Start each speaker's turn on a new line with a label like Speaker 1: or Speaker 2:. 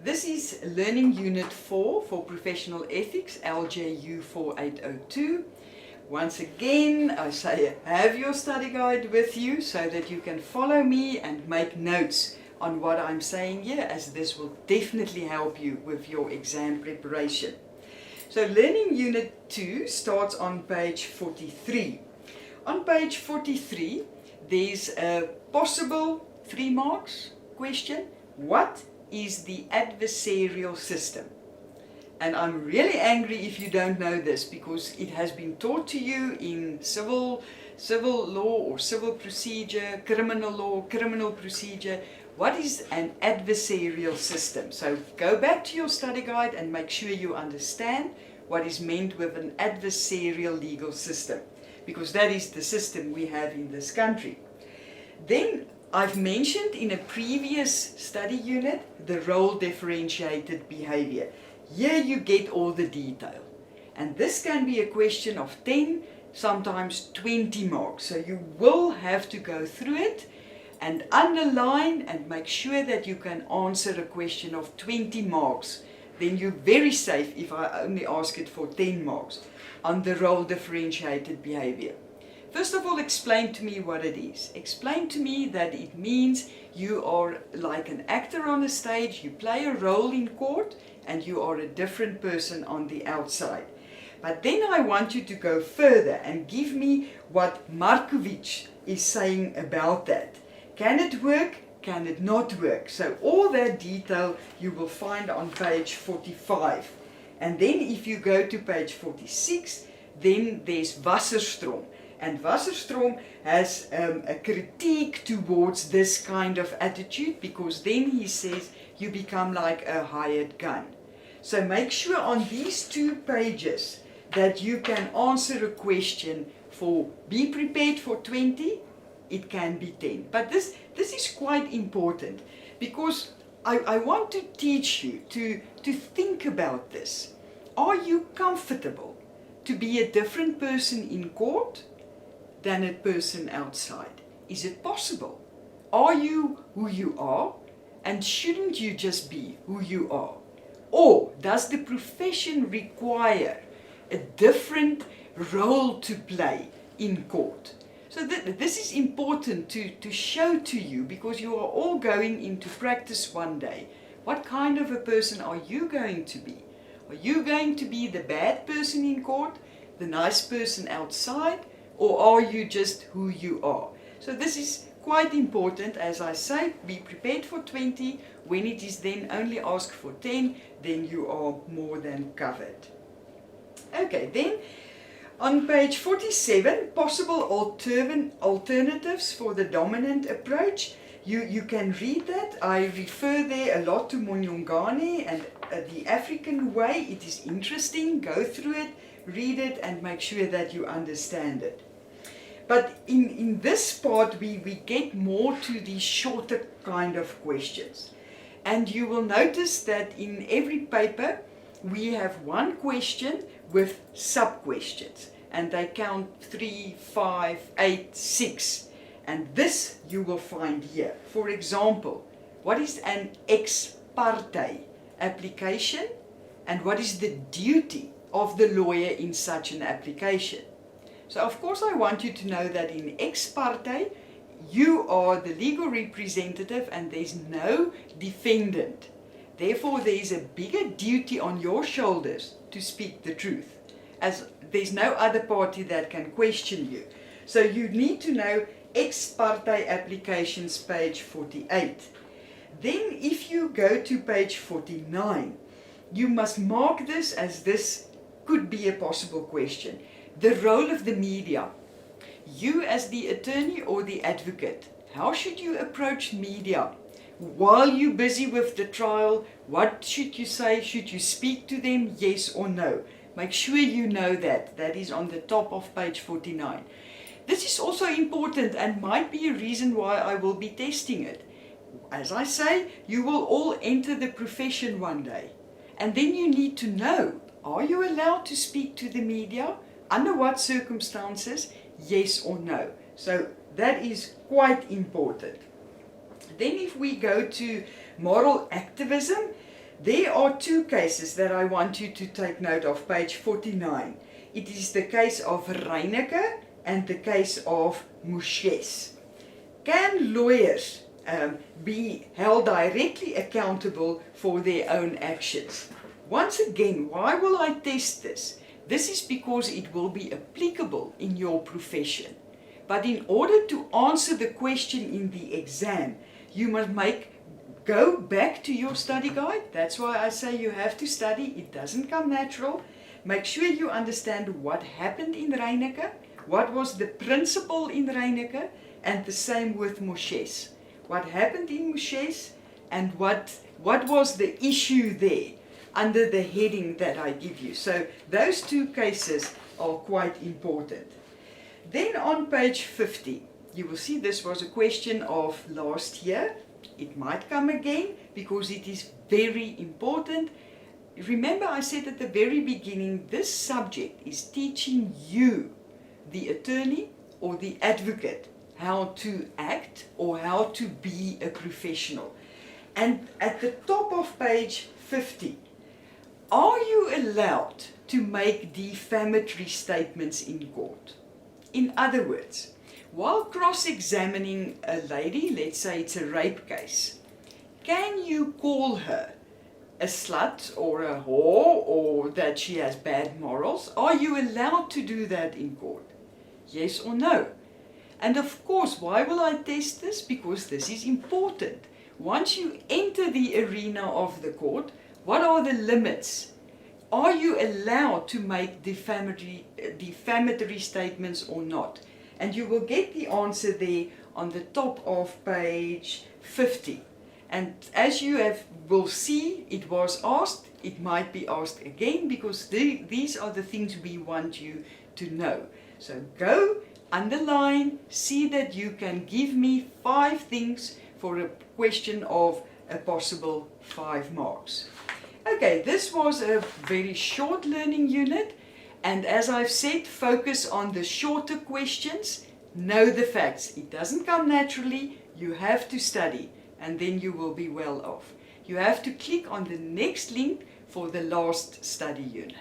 Speaker 1: This is Learning Unit 4 for Professional Ethics, LJU 4802. Once again, I say have your study guide with you so that you can follow me and make notes on what I'm saying here, as this will definitely help you with your exam preparation. So Learning Unit 2 starts on page 43. On page 43, there's a possible 3 marks question. What is the adversarial system? And I'm really angry if you don't know this, because it has been taught to you in civil law or civil procedure, criminal law, criminal procedure. What is an adversarial system? So go back to your study guide and make sure you understand what is meant with an adversarial legal system, because that is the system we have in this country. Then I've mentioned in a previous study unit the role differentiated behavior. Here you get all the detail. And this can be a question of 10, sometimes 20 marks. So you will have to go through it and underline and make sure that you can answer a question of 20 marks. Then you're very safe if I only ask it for 10 marks on the role differentiated behavior. First of all, explain to me what it is. Explain to me that it means you are like an actor on a stage, you play a role in court, and you are a different person on the outside. But then I want you to go further and give me what Markovic is saying about that. Can it work? Can it not work? So all that detail you will find on page 45. And then if you go to page 46, then there's Wasserstrom. And Wasserstrom has a critique towards this kind of attitude, because then he says you become like a hired gun. So make sure on these 2 pages that you can answer a question for be prepared for 20, it can be 10. But this is quite important, because I want to teach you to think about this. Are you comfortable to be a different person in court than a person outside? Is it possible? Are you who you are, and shouldn't you just be who you are? Or does the profession require a different role to play in court? So this is important to show to you, because you are all going into practice one day. What kind of a person are you going to be? Are you going to be the bad person in court, the nice person outside, or are you just who you are? So this is quite important. As I say, be prepared for 20. When it is then only ask for 10, then you are more than covered. Okay, then on page 47, possible alternatives for the dominant approach. You can read that. I refer there a lot to Monyongane and the African way. It is interesting. Go through it, read it, and make sure that you understand it. But in this part, we get more to the shorter kind of questions. And you will notice that in every paper, we have one question with sub-questions. And they count 3, 5, 8, 6. And this you will find here. For example, what is an ex parte application? And what is the duty of the lawyer in such an application? So of course I want you to know that in ex parte, you are the legal representative and there's no defendant. Therefore there is a bigger duty on your shoulders to speak the truth, as there's no other party that can question you. So you need to know ex parte applications, page 48. Then if you go to page 49, you must mark this, as this could be a possible question. The role of the media. You as the attorney or the advocate, how should you approach media? While you're busy with the trial, what should you say? Should you speak to them, yes or no? Make sure you know that. That is on the top of page 49. This is also important and might be a reason why I will be testing it. As I say, you will all enter the profession one day. And then you need to know, are you allowed to speak to the media? Under what circumstances? Yes or no. So that is quite important. Then if we go to moral activism, There are two cases that I want you to take note of, page 49. It is the case of Reineke and the case of Mouches. Can lawyers be held directly accountable for their own actions? Once again, why will I test this? This is because it will be applicable in your profession. But in order to answer the question in the exam, you must go back to your study guide. That's why I say you have to study. It doesn't come natural. Make sure you understand what happened in Reineke, what was the principle in Reineke, and the same with Mouches. What happened in Mouches and what was the issue there under the heading that I give you. So those two cases are quite important. Then on page 50, you will see this was a question of last year. It might come again because it is very important. Remember I said at the very beginning, this subject is teaching you, the attorney or the advocate, how to act or how to be a professional. And at the top of page 50, are you allowed to make defamatory statements in court? In other words, while cross-examining a lady, let's say it's a rape case, can you call her a slut or a whore or that she has bad morals? Are you allowed to do that in court? Yes or no? And of course, why will I test this? Because this is important. Once you enter the arena of the court, what are the limits? Are you allowed to make defamatory statements or not? And you will get the answer there on the top of page 50. And as you will see, it was asked, it might be asked again, because these are the things we want you to know. So go, underline, see that you can give me 5 things for a question of a possible 5 marks. Okay, this was a very short learning unit, and as I've said, focus on the shorter questions, know the facts. It doesn't come naturally, you have to study, and then you will be well off. You have to click on the next link for the last study unit.